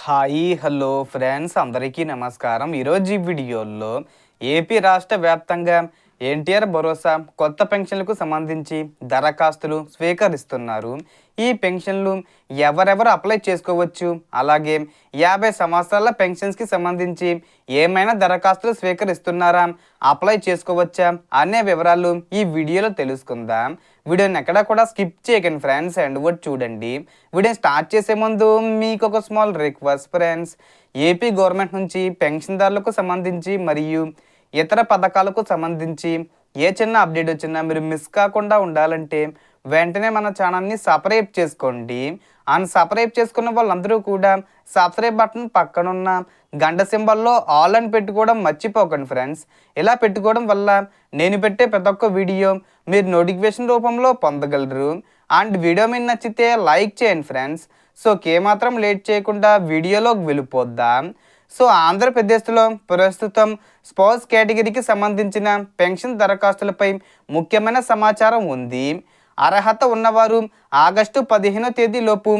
Hi hello friends అందరికీ నమస్కారం. ఈరోజు ఈ వీడియోలో ఏపీ రాష్ట్ర వ్యాప్తంగా ఎన్టీఆర్ భరోసా కొత్త పెన్షన్లకు సంబంధించి దరఖాస్తులు స్వీకరిస్తున్నారు. ఈ పెన్షన్లు ఎవరెవరు అప్లై చేసుకోవచ్చు, అలాగే 50 సంవత్సరాల పెన్షన్స్కి సంబంధించి ఏమైనా దరఖాస్తులు స్వీకరిస్తున్నారా, అప్లై చేసుకోవచ్చా అనే వివరాలు ఈ వీడియోలో తెలుసుకుందాం. వీడియోని ఎక్కడా కూడా స్కిప్ చేయకండి ఫ్రెండ్స్, అండ్ వర్డ్ చూడండి. వీడియో స్టార్ట్ చేసే ముందు మీకు ఒక small request friends. AP government నుంచి పెన్షన్దారులకు సంబంధించి మరియు ఇతర పథకాలకు సంబంధించి ఏ చిన్న అప్డేట్ వచ్చినా మీరు మిస్ కాకుండా ఉండాలంటే వెంటనే మన ఛానల్ని సబ్స్క్రైబ్ చేసుకోండి. అండ్ సబ్స్క్రైబ్ చేసుకున్న వాళ్ళందరూ కూడా సబ్స్క్రైబ్ బటన్ పక్కనున్న గంట సింబల్లో ఆల్ అని పెట్టుకోవడం మర్చిపోకండి ఫ్రెండ్స్. ఇలా పెట్టుకోవడం వల్ల నేను పెట్టే ప్రతి ఒక్క వీడియో మీరు నోటిఫికేషన్ రూపంలో పొందగలరు. అండ్ వీడియో మీకు నచ్చితే లైక్ చేయండి ఫ్రెండ్స్. సో ఏమాత్రం లేట్ చేయకుండా వీడియోలోకి వెళ్ళిపోద్దాం. సో ఆంధ్రప్రదేశ్లో ప్రస్తుతం స్పౌస్ కేటగిరీకి సంబంధించిన పెన్షన్ దరఖాస్తులపై ముఖ్యమైన సమాచారం ఉంది. అర్హత ఉన్నవారు ఆగస్టు 15వ తేదీలోపు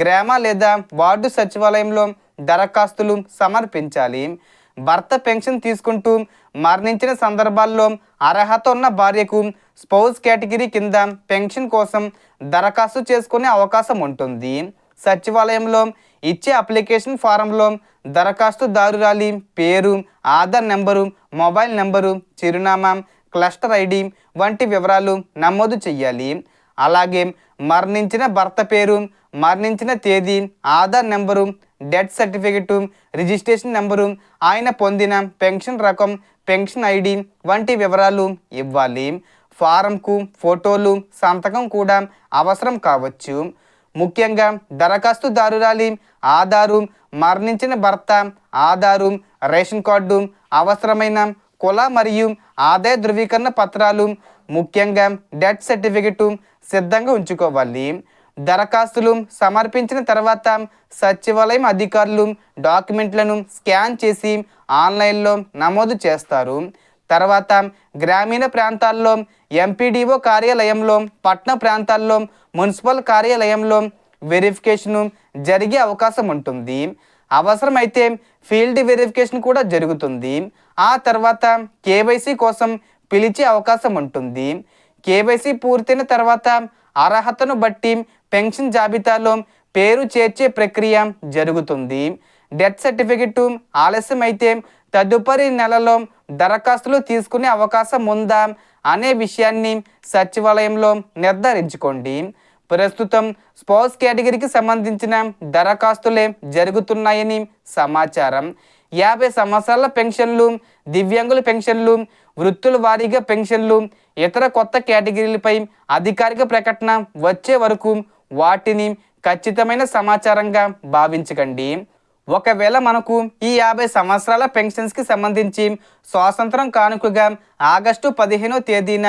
గ్రామ లేదా వార్డు సచివాలయంలో దరఖాస్తులు సమర్పించాలి. భర్త పెన్షన్ తీసుకుంటూ మరణించిన సందర్భాల్లో అర్హత ఉన్న భార్యకు స్పౌస్ కేటగిరీ కింద పెన్షన్ కోసం దరఖాస్తు చేసుకునే అవకాశం ఉంటుంది. సచివాలయంలో ఇచ్చే అప్లికేషన్ ఫారంలో దరఖాస్తుదారురాలి పేరు, ఆధార్ నెంబరు, మొబైల్ నెంబరు, చిరునామా, క్లస్టర్ ఐడి వంటి వివరాలు నమోదు చేయాలి. అలాగే మరణించిన భర్త పేరు, మరణించిన తేదీ, Aadhaar number, death certificate, registration number, ఆయన పొందిన పెన్షన్ రకం, పెన్షన్ ఐడి వంటి వివరాలు ఇవ్వాలి. ఫారంకు ఫోటోలు, సంతకం కూడా అవసరం కావచ్చు. ముఖ్యంగా దరఖాస్తుదారురాలి ఆధారు, మరణించిన భర్త ఆధారు, రేషన్ కార్డు, అవసరమైన కుల మరియు ఆదాయ ధృవీకరణ పత్రాలు, ముఖ్యంగా డెత్ సర్టిఫికెటు సిద్ధంగా ఉంచుకోవాలి. దరఖాస్తులు సమర్పించిన తర్వాత సచివాలయం అధికారులు డాక్యుమెంట్లను స్కాన్ చేసి ఆన్లైన్లో నమోదు చేస్తారు. తర్వాత గ్రామీణ ప్రాంతాల్లో ఎంపీడీఓ కార్యాలయంలో, పట్టణ ప్రాంతాల్లో మున్సిపల్ కార్యాలయంలో వెరిఫికేషను జరిగే అవకాశం ఉంటుంది. అవసరమైతే ఫీల్డ్ వెరిఫికేషన్ కూడా జరుగుతుంది. ఆ తర్వాత కేవైసీ కోసం పిలిచే అవకాశం ఉంటుంది. కేవైసీ పూర్తయిన తర్వాత అర్హతను బట్టి పెన్షన్ జాబితాలో పేరు చేర్చే ప్రక్రియ జరుగుతుంది. డెత్ సర్టిఫికెట్ ఆలస్యం అయితే తదుపరి నెలలో దరఖాస్తులు తీసుకునే అవకాశం ఉందా అనే విషయాన్ని సచివాలయంలో నిర్ధారించుకోండి. ప్రస్తుతం స్పౌస్ కేటగిరీకి సంబంధించిన దరఖాస్తులే జరుగుతున్నాయని సమాచారం. 50 సంవత్సరాల పెన్షన్లు, దివ్యాంగుల పెన్షన్లు, వృత్తుల వారీగా పెన్షన్లు, ఇతర కొత్త కేటగిరీలపై అధికారిక ప్రకటన వచ్చే వరకు వాటిని ఖచ్చితమైన సమాచారంగా భావించకండి. ఒకవేళ మనకు ఈ 50 సంవత్సరాల పెన్షన్స్కి సంబంధించి స్వాతంత్రం కానుకగా ఆగస్టు 15వ తేదీన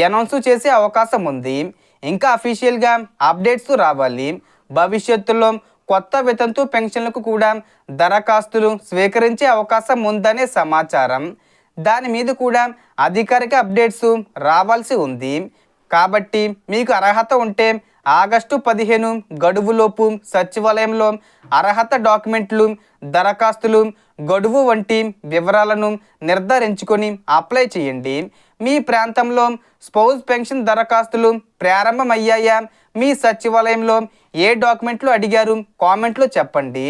అనౌన్స్ చేసే అవకాశం ఉంది. ఇంకా అఫీషియల్గా అప్డేట్స్ రావాలి. భవిష్యత్తులో కొత్త వితంతు పెన్షన్లకు కూడా దరఖాస్తులు స్వీకరించే అవకాశం ఉందనే సమాచారం. దాని మీద కూడా అధికారిక అప్డేట్స్ రావాల్సి ఉంది. కాబట్టి మీకు అర్హత ఉంటే ఆగస్టు 15 గడువులోపు సచివాలయంలో అర్హత డాక్యుమెంట్లు, దరఖాస్తులు, గడువు వంటి వివరాలను నిర్ధారించుకొని అప్లై చేయండి. మీ ప్రాంతంలో స్పౌస్ పెన్షన్ దరఖాస్తులు ప్రారంభమయ్యాయా, మీ సచివాలయంలో ఏ డాక్యుమెంట్లు అడిగారు కామెంట్లో చెప్పండి.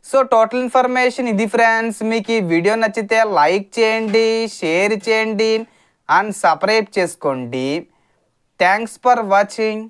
సో టోటల్ ఇన్ఫర్మేషన్ ఇది ఫ్రెండ్స్. మీకు ఈ వీడియో నచ్చితే లైక్ చేయండి, షేర్ చేయండి అండ్ సబ్స్క్రైబ్ చేసుకోండి. Thanks for watching.